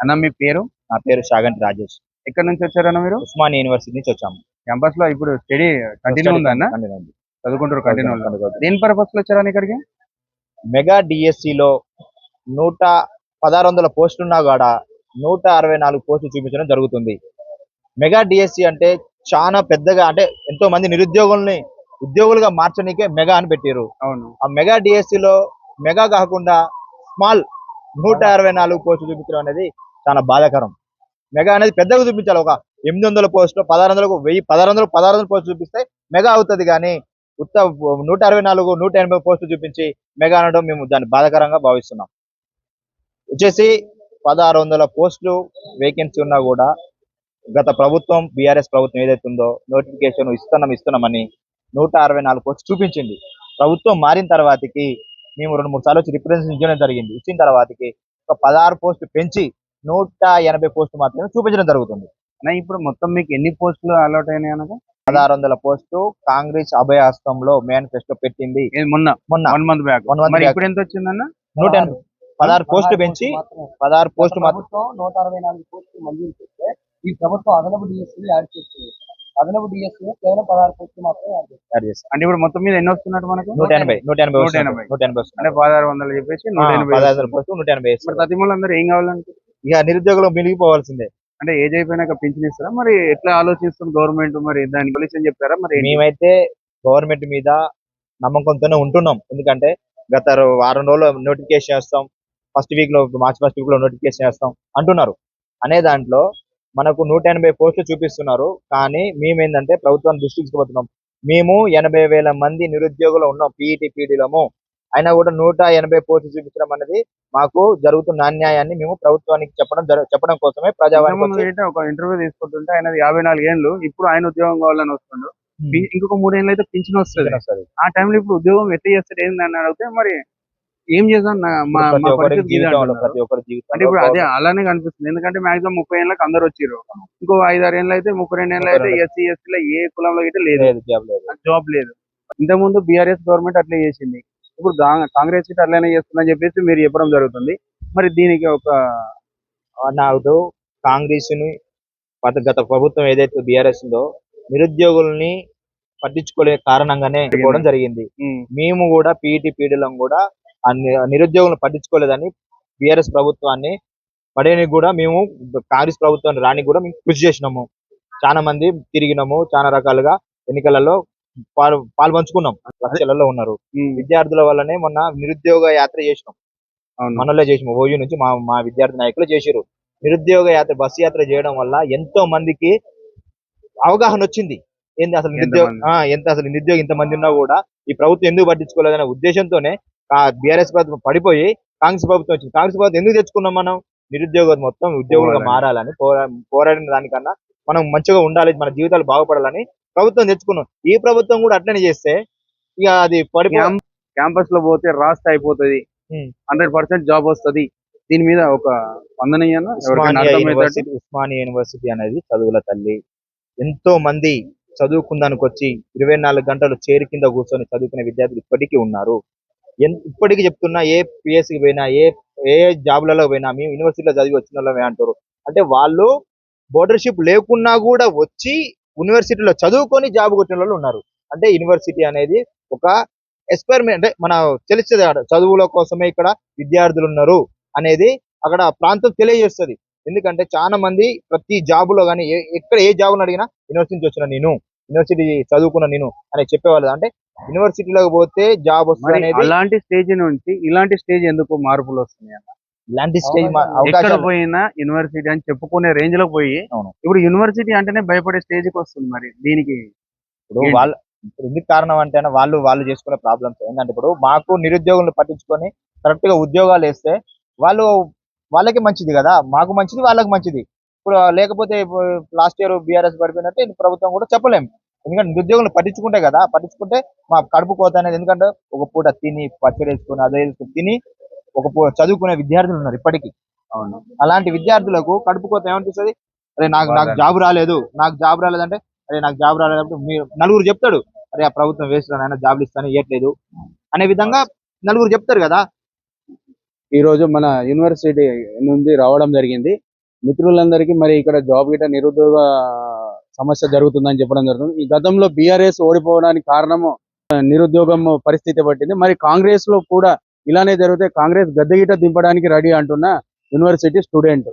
అన్న మీ పేరు? నా పేరు షాగంటి రాజేష్. ఎక్కడి నుంచి వచ్చారన్న మీరు? ఉస్మానియా యూనివర్సిటీ నుంచి వచ్చాము. క్యాంపస్ లో ఇప్పుడు స్టడీ కంటిన్యూ ఉందా అన్న? కంటిన్యూ ఉంది. చదువుకుంటారు కంటిన్యూ. కంటిన్యూ. దేని పర్పస్ లో వచ్చారని ఇక్కడికి? మెగా డిఎస్సిలో 1600 పోస్టులున్నా కూడా 164 పోస్టులు చూపించడం జరుగుతుంది. మెగా డిఎస్సి అంటే చాలా పెద్దగా, అంటే ఎంతో మంది నిరుద్యోగుల్ని ఉద్యోగులుగా మార్చడానికే మెగా అని పెట్టారు. అవును. ఆ మెగా డిఎస్సిలో మెగా కాకుండా స్మాల్ 164 పోస్టులు చూపించడం అనేది చాలా బాధాకరం. మెగా అనేది పెద్దగా చూపించాలి. ఒక 800 పోస్టులు 1600 1600 పోస్టులు చూపిస్తే మెగా అవుతుంది. కానీ ఉత్త 164 180 పోస్టులు చూపించి మెగా అనడం మేము దాన్ని బాధాకరంగా భావిస్తున్నాం. వచ్చేసి 1600 పోస్టులు వేకెన్సీ ఉన్నా కూడా గత ప్రభుత్వం బీఆర్ఎస్ ప్రభుత్వం ఏదైతే ఉందో నోటిఫికేషన్ ఇస్తున్నామని 164 పోస్టులు చూపించింది. ప్రభుత్వం మారిన తర్వాతకి మేము 2-3 సార్లు వచ్చి రిప్రజెంటేషన్ ఇచ్చడం జరిగింది. ఇచ్చిన తర్వాతకి ఒక 16 పోస్టులు పెంచి 180 పోస్టులు మాత్రమే చూపించడం జరుగుతుంది. ఇప్పుడు మొత్తం మీకు ఎన్ని పోస్టులు అలాట్ అయినాయి అనగా? 1600 పోస్టు కాంగ్రెస్ అభయహస్తంలో మేనిఫెస్టో పెట్టింది మొన్న మొన్న 1 మంత్ బ్యాక్. మరి ఇప్పుడు ఎంత వచ్చిందన్న? 180 16 పోస్టులు పెంచి 16 పోస్టులు మాత్రం 164 పోస్టులు మంజూరు చేస్తే ఈ ప్రభుత్వం అదనపు డిఎస్సీ యాడ్ చేస్తుంది. అదనపు డిఎస్సీ కేవలం 16 పోస్టులు మాత్రమే యాడ్ చేస్తాం. అంటే ఇప్పుడు మొత్తం మీద ఎన్ని వస్తున్నట్టు మనకు? 180 అంటే 1600 చెప్పేసి 1600 పోస్టు 180. ఇప్పుడు తతిమూలు అందరూ ఏం కావాలంటే ఇక నిరుద్యోగులు మిగిలిపోవాల్సిందే. అంటే ఏజ్ అయిపోయినాక పింఛన్ ఇస్తారా? మరి ఎట్లా ఆలోచిస్తుంది గవర్నమెంట్? మరి దాని సొల్యూషన్ చెప్తారా? మరి మేమైతే గవర్నమెంట్ మీద నమ్మకంతోనే ఉంటున్నాం. ఎందుకంటే గత వారం రోజులు నోటిఫికేషన్ చేస్తాం, మార్చి ఫస్ట్ వీక్ లో నోటిఫికేషన్ చేస్తాం అంటున్నారు. అనే దాంట్లో మనకు 180 పోస్టులు చూపిస్తున్నారు. కానీ మేమేందంటే ప్రభుత్వాన్ని దృష్టికి తీసుకుపోతున్నాం. మేము 80,000 మంది నిరుద్యోగులు ఉన్నాం, పీఈటీ పీడీలము. అయినా కూడా 180 పోస్టులు చూపించడం అనేది మాకు జరుగుతున్న అన్యాయాన్ని మేము ప్రభుత్వానికి చెప్పడం కోసమే ప్రజావాణి ఒక ఇంటర్వ్యూ తీసుకుంటుంటే ఆయన 54 ఏళ్ళు, ఇప్పుడు ఆయన ఉద్యోగం కావాలని వస్తుండ్రు. ఇంకొక 3 ఏళ్ళు అయితే పింఛన్ వస్తుంది. ఆ టైంలో ఇప్పుడు ఉద్యోగం ఎట్లా చేస్తారు ఏందని అడిగితే మరి ఏం చేద్దాం ప్రతి ఒక్కరి జీవితం. అంటే ఇప్పుడు అదే అలానే కనిపిస్తుంది. ఎందుకంటే మాక్సిమం 30 ఏళ్ళకి అందరు వచ్చారు. ఇంకో 5-6 ఏళ్ళు అయితే 32 ఏళ్ళు అయితే ఎస్సీ ఎస్టీలో ఏ కులంలో అయితే లేదు, జాబ్ లేదు. ఇంతకుముందు బీఆర్ఎస్ గవర్నమెంట్ అట్లే చేసింది, ఇప్పుడు కాంగ్రెస్ అట్లనే చేస్తుందని చెప్పేసి మీరు చెప్పడం జరుగుతుంది. మరి దీనికి ఒక నాకు కాంగ్రెస్ ని గత ప్రభుత్వం ఏదైతే బీఆర్ఎస్ ఉందో నిరుద్యోగుల్ని పట్టించుకోలే కారణంగానే పోవడం జరిగింది. మేము కూడా పీఈటీ పీడీలం కూడా నిరుద్యోగులను పట్టించుకోలేదని బీఆర్ఎస్ ప్రభుత్వాన్ని పడేయడానికి కూడా మేము కాంగ్రెస్ ప్రభుత్వాన్ని రానికి కూడా మేము కృషి చేసినాము. చాలా మంది తిరిగినాము, చాలా రకాలుగా ఎన్నికలలో పాల్పంచుకున్నాం. లక్షలలో ఉన్నారు. విద్యార్థుల వల్లనే మొన్న నిరుద్యోగ యాత్ర చేసినాం. మనలో చేసినాం. ఓయూ నుంచి మా విద్యార్థి నాయకులు చేసిరు. నిరుద్యోగ యాత్ర బస్సు యాత్ర చేయడం వల్ల ఎంతో మందికి అవగాహన వచ్చింది. ఏంది అసలు నిరుద్యోగం ఇంతమంది ఉన్నా కూడా ఈ ప్రభుత్వం ఎందుకు పట్టించుకోలేదనే ఉద్దేశంతోనే బీఆర్ఎస్ ప్రభుత్వం పడిపోయి కాంగ్రెస్ ప్రభుత్వం వచ్చింది. కాంగ్రెస్ ప్రభుత్వం ఎందుకు తెచ్చుకున్నాం? మనం నిరుద్యోగం మొత్తం ఉద్యోగులుగా మారాలని పోరాడిన దానికన్నా మనం మంచిగా ఉండాలి, మన జీవితాలు బాగుపడాలని ప్రభుత్వం తెచ్చుకున్నాం. ఈ ప్రభుత్వం కూడా అట్లనే చేస్తే ఇక అది క్యాంపస్ లో పోతే రాస్తే అయిపోతుంది, 100% జాబ్ వస్తుంది. దీని మీద ఒక ఉస్మానియా యూనివర్సిటీ అనేది చదువుల తల్లి. ఎంతో మంది చదువుకుందానికి వచ్చి 24 గంటలు చైర్ కింద కూర్చొని చదువుకునే విద్యార్థులు ఇప్పటికీ ఉన్నారు. ఇప్పటికీ చెప్తున్నా, ఏ పిఎస్సికి పోయినా ఏ జాబ్లలో పోయినా మేము యూనివర్సిటీలో చదివి వచ్చిన వాళ్ళమే అంటారు. అంటే వాళ్ళు బోర్డర్షిప్ లేకున్నా కూడా వచ్చి యూనివర్సిటీలో చదువుకొని జాబ్ కొట్టిన వాళ్ళు ఉన్నారు. అంటే యూనివర్సిటీ అనేది ఒక ఎక్స్పెరిమెంట్, అంటే మన తెలుస్తుంది చదువుల కోసమే ఇక్కడ విద్యార్థులు ఉన్నారు అనేది అక్కడ ప్రాంతం తెలియజేస్తుంది. ఎందుకంటే చాలా మంది ప్రతి జాబులో కానీ ఎక్కడ ఏ జాబులు అడిగినా యూనివర్సిటీ నుంచి వచ్చిన నేను, యూనివర్సిటీ చదువుకున్న నేను అని చెప్పేవాళ్ళు. అంటే యూనివర్సిటీలోకి పోతే జాబ్ వస్తుంది. అలాంటి స్టేజ్ నుంచి ఇలాంటి స్టేజ్ ఎందుకు మార్పులు వస్తున్నాయి అన్న? ఇలాంటి స్టేజ్ ఎక్కడ పోయినా యూనివర్సిటీ అని చెప్పుకునే రేంజ్ లో పోయి ఇప్పుడు యూనివర్సిటీ అంటేనే భయపడే స్టేజ్ కి వస్తుంది. మరి దీనికి ఇప్పుడు ఎందుకు కారణం అంటే వాళ్ళు చేసుకునే ప్రాబ్లమ్స్ ఏంటంటే, ఇప్పుడు మాకు నిరుద్యోగులను పట్టించుకొని కరెక్ట్ గా ఉద్యోగాలు వేస్తే వాళ్ళకి మంచిది కదా, మాకు మంచిది, వాళ్ళకి మంచిది. ఇప్పుడు లేకపోతే లాస్ట్ ఇయర్ బీఆర్ఎస్ పడిపోయినట్టే ప్రభుత్వం కూడా చెప్పలేము. ఎందుకంటే నిరుద్యోగులను పట్టించుకుంటే కదా, పట్టించుకుంటే మా కడుపు కోత అనేది. ఎందుకంటే ఒక పూట తిని పచ్చడి వేసుకొని అదే తిని చదువుకునే విద్యార్థులు ఉన్నారు ఇప్పటికీ. అవును. అలాంటి విద్యార్థులకు కడుపు కోత ఏమనిపిస్తుంది? అరే నాకు జాబ్ రాలేదు, అంటే అరే నాకు జాబ్ రాలేదంటే మీరు నలుగురు చెప్తాడు, అరే ఆ ప్రభుత్వం వేస్ట్ అయినా జాబ్లు ఇస్తాను ఇవ్వట్లేదు అనే విధంగా నలుగురు చెప్తారు కదా. ఈ రోజు మన యూనివర్సిటీ నుండి రావడం జరిగింది. మిత్రులందరికీ మరి ఇక్కడ జాబ్ గిట్ట నిరుద్యోగ సమస్య జరుగుతుందని చెప్పడం జరుగుతుంది. ఈ గతంలో బీఆర్ఎస్ ఓడిపోవడానికి కారణము నిరుద్యోగం పరిస్థితి పట్టింది. మరి కాంగ్రెస్ లో కూడా ఇలానే జరిగితే కాంగ్రెస్ గద్దె గిట్ట దింపడానికి రెడీ అంటున్న యూనివర్సిటీ స్టూడెంట్.